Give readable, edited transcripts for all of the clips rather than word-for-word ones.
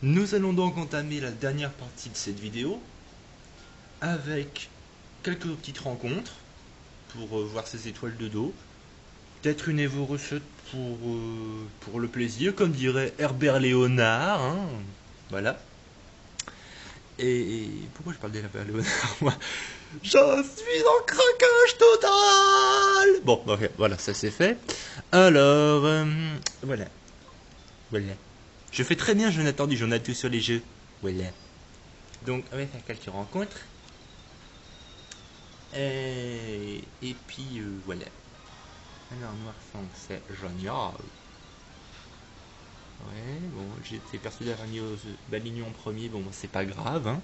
Nous allons donc entamer la dernière partie de cette vidéo avec quelques petites rencontres pour voir ces étoiles de dos. Peut-être une Evo Recette pour le plaisir, comme dirait Herbert Léonard. Hein, voilà. Et pourquoi je parle d'Herbert Léonard moi je suis en craquage total. Bon, ok, voilà, ça c'est fait. Alors, voilà. Voilà. Je fais très bien Jonathan du journal tout sur les jeux. Voilà. Donc, on va faire quelques rencontres. Et puis, voilà. Alors, noir fang, c'est génial. Ouais, bon, j'étais persuadé d'avoir mis Balignon en premier, bon, c'est pas grave, hein.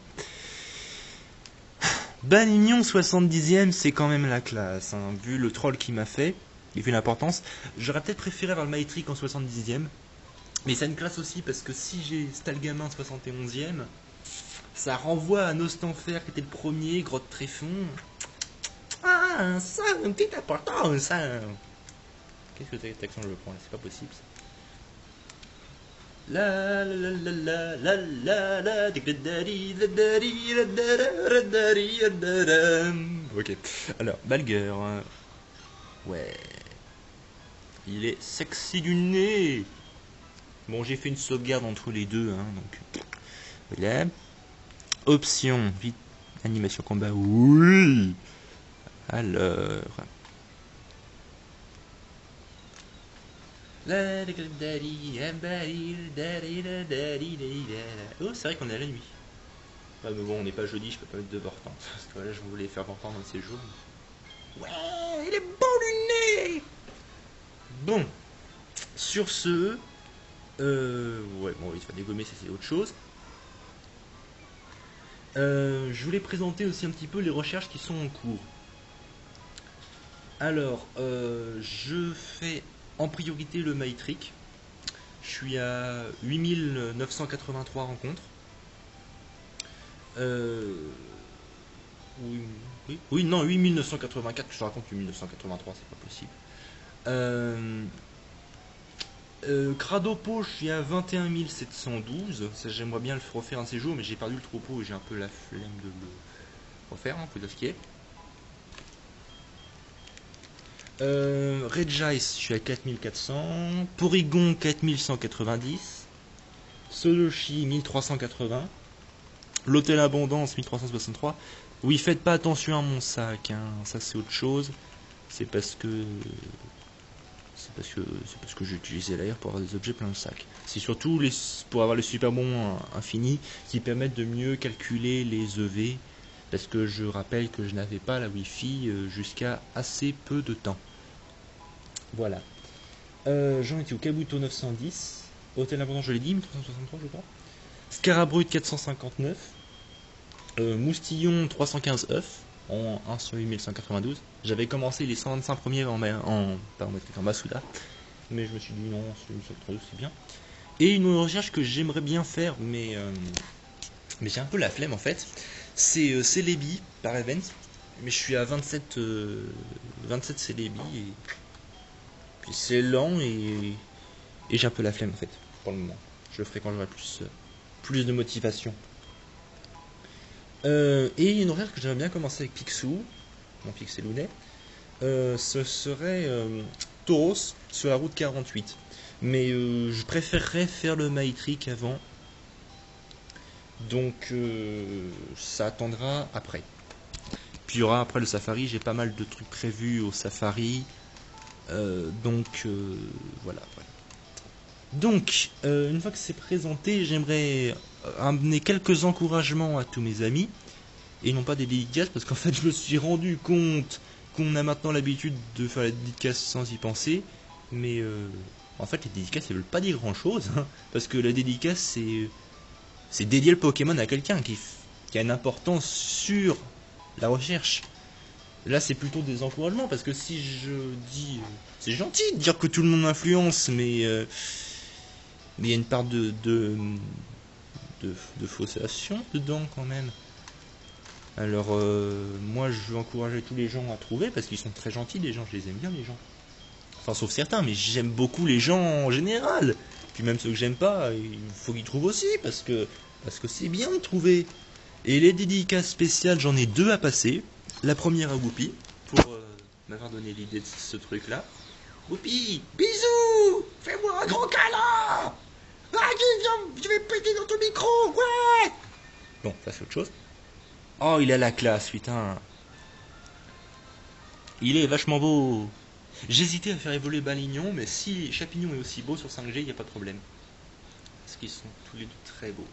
Balignon 70ème, c'est quand même la classe, hein. Vu le troll qu'il m'a fait, et vu l'importance, j'aurais peut-être préféré avoir le Maïtric en 70ème. Mais ça a une classe aussi parce que si j'ai Stalgamin 71ème, ça renvoie à Nostanfer qui était le premier, Grotte Tréfond. Ah, ça a une petite importance, ça. Qu'est-ce que cette action je le prends là? C'est pas possible ça. La la la la la la la la. Ok. Alors, Balger. Ouais. Il est sexy du nez. Bon, j'ai fait une sauvegarde entre les deux, hein, donc voilà. Option, vite, animation combat, oui. Alors. Oh, c'est vrai qu'on est à la nuit. Ouais, mais bon, on n'est pas jeudi, je peux pas mettre de Vortan. Parce que là, je voulais faire Vortan dans ces jours. Ouais, il est bon du nez. Bon, sur ce, ouais, bon, il va dégommer, ça c'est autre chose. Je voulais présenter aussi un petit peu les recherches qui sont en cours. Alors, je fais en priorité le Maïtric. Je suis à 8983 rencontres. Oui, non, 8984, je te raconte 8983, c'est pas possible. Cradopo, je suis à 21 712. Ça, j'aimerais bien le refaire un de ces jours, mais j'ai perdu le troupeau et j'ai un peu la flemme de le refaire, hein, faut dire ce qui est. Redjais, je suis à 4400. Porygon, 4190. Soloshi, 1380. L'Hôtel Abondance, 1363. Oui, faites pas attention à mon sac, hein. Ça c'est autre chose. C'est parce que j'utilisais l'air pour avoir des objets plein de sac. C'est surtout pour avoir le super bon infini qui permettent de mieux calculer les EV. Parce que je rappelle que je n'avais pas la Wi-Fi jusqu'à assez peu de temps. Voilà. J'en étais au Kabuto 910. Hôtel Abondance, je l'ai dit, 1363 je crois. Scarabrut 459. Moustillon 315 œufs en 1 sur 8192. J'avais commencé les 125 premiers en Masuda, mais je me suis dit non, sur 8192 c'est bien. Et une recherche que j'aimerais bien faire, mais j'ai un peu la flemme en fait, c'est Celebi par event. Mais je suis à 27 Celebi et puis c'est lent et j'ai un peu la flemme en fait pour le moment. Je le ferai quand j'aurai plus de motivation. Et une horaire que j'aimerais bien commencer avec Picsou, mon Pixelounet, ce serait Tauros sur la route 48. Mais je préférerais faire le Maïtric avant. Donc ça attendra après. Puis il y aura après le Safari, j'ai pas mal de trucs prévus au Safari. Donc voilà. Donc, une fois que c'est présenté, j'aimerais amener quelques encouragements à tous mes amis, et non pas des dédicaces, parce qu'en fait je me suis rendu compte qu'on a maintenant l'habitude de faire les dédicaces sans y penser, mais en fait les dédicaces elles veulent pas dire grand chose, hein, parce que la dédicace c'est dédier le Pokémon à quelqu'un qui a une importance sur la recherche. Là c'est plutôt des encouragements, parce que si je dis... c'est gentil de dire que tout le monde m'influence, mais il y a une part de faussation dedans quand même. Alors moi je veux encourager tous les gens à trouver parce qu'ils sont très gentils les gens, je les aime bien les gens. Enfin sauf certains, mais j'aime beaucoup les gens en général. Puis même ceux que j'aime pas, il faut qu'ils trouvent aussi, parce que c'est bien de trouver. Et les dédicaces spéciales, j'en ai 2 à passer. La première à Whoopi, pour m'avoir donné l'idée de ce truc-là. Whoopi, bisous, fais-moi un gros câlin. Ah, je vais péter dans ton micro, ouais. Bon, ça c'est autre chose. Oh, il a la classe, putain. Il est vachement beau. J'hésitais à faire évoluer Balignon, mais si Chapignon est aussi beau sur 5G, il n'y a pas de problème. Parce qu'ils sont tous les deux très beaux.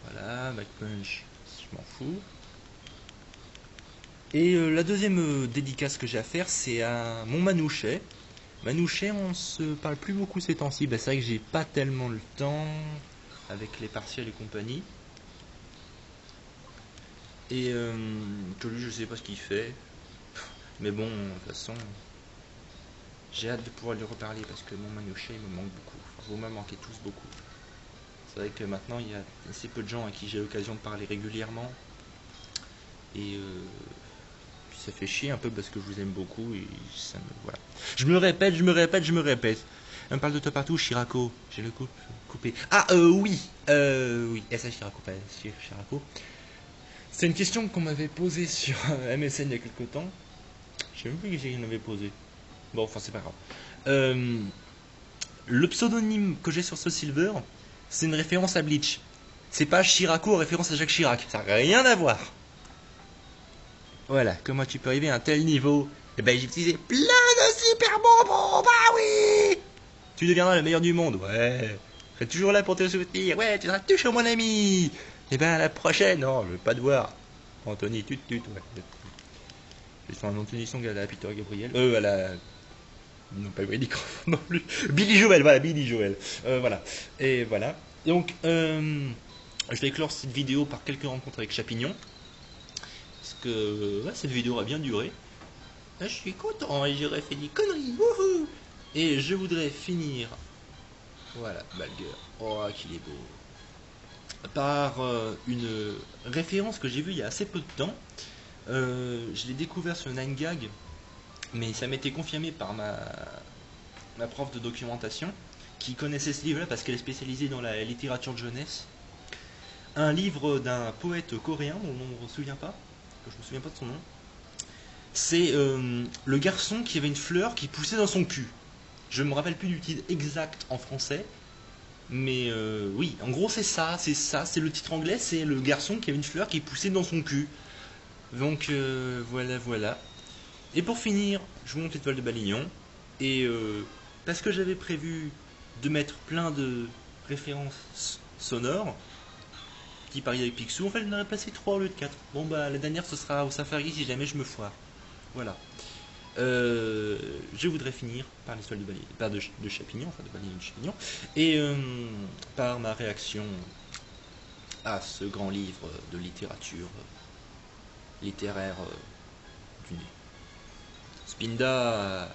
Voilà, Backpunch, je m'en fous. Et la deuxième dédicace que j'ai à faire, c'est à mon Manouchet. Manouchet, on se parle plus beaucoup ces temps-ci. Ben, c'est vrai que j'ai pas tellement le temps avec les partiels et compagnie. Et que lui, je sais pas ce qu'il fait. Mais bon, de toute façon, j'ai hâte de pouvoir lui reparler parce que mon Manouchet il me manque beaucoup. Enfin, vous me manquez tous beaucoup. C'est vrai que maintenant, il y a assez peu de gens à qui j'ai l'occasion de parler régulièrement. Et puis ça fait chier un peu parce que je vous aime beaucoup et ça me... Voilà. Je me répète. On me parle de toi partout, Chiraco. J'ai le coupé. Ah, oui. Oui. Et ça, Chiraco, pas Chiraco. C'est une question qu'on m'avait posée sur MSN il y a quelques temps. Je sais même plus qui j'en avais posé. Bon, enfin, c'est pas grave. Le pseudonyme que j'ai sur ce Silver, c'est une référence à Bleach. C'est pas Chiraco en référence à Jacques Chirac. Ça n'a rien à voir. Voilà, comment tu peux arriver à un tel niveau? Eh ben, j'ai utilisé plein de super bonbons, bah oui. Tu deviendras le meilleur du monde, ouais. Je serai toujours là pour te soutenir, ouais, tu seras toujours mon ami. Eh ben, à la prochaine, non, je veux pas te voir. Anthony, ouais. Je vais faire un Anthony Song à la Peter Gabriel. À la... Non, pas Willy Crawford non plus. Billy Joel, voilà, Billy Joel. Voilà. Et voilà. Donc, je vais éclore cette vidéo par quelques rencontres avec Chapignon. Parce que ouais, cette vidéo a bien duré. Là, je suis content et j'aurais fait des conneries. Wouhou. Et je voudrais finir. Voilà, Balger. Oh, qu'il est beau. Par une référence que j'ai vue il y a assez peu de temps. Je l'ai découvert sur 9gag. Mais ça m'était confirmé par ma prof de documentation qui connaissait ce livre-là parce qu'elle est spécialisée dans la littérature de jeunesse. Un livre d'un poète coréen dont on ne me souvient pas, que je me souviens pas de son nom. C'est le garçon qui avait une fleur qui poussait dans son cul. Je me rappelle plus du titre exact en français, mais oui, en gros c'est ça, c'est le titre anglais, c'est le garçon qui avait une fleur qui poussait dans son cul. Donc voilà. Et pour finir, je vous montre l'étoile de Balignon. Et parce que j'avais prévu de mettre plein de références sonores, petit pari avec Picsou, en fait j'en aurais placé 3 au lieu de 4. Bon bah la dernière ce sera au Safari si jamais je me foire. Voilà. Je voudrais finir par l'histoire de Balignon, pas de Chapignon, enfin de Balignon de Chapignon, et par ma réaction à ce grand livre de littérature littéraire du nez. Spinda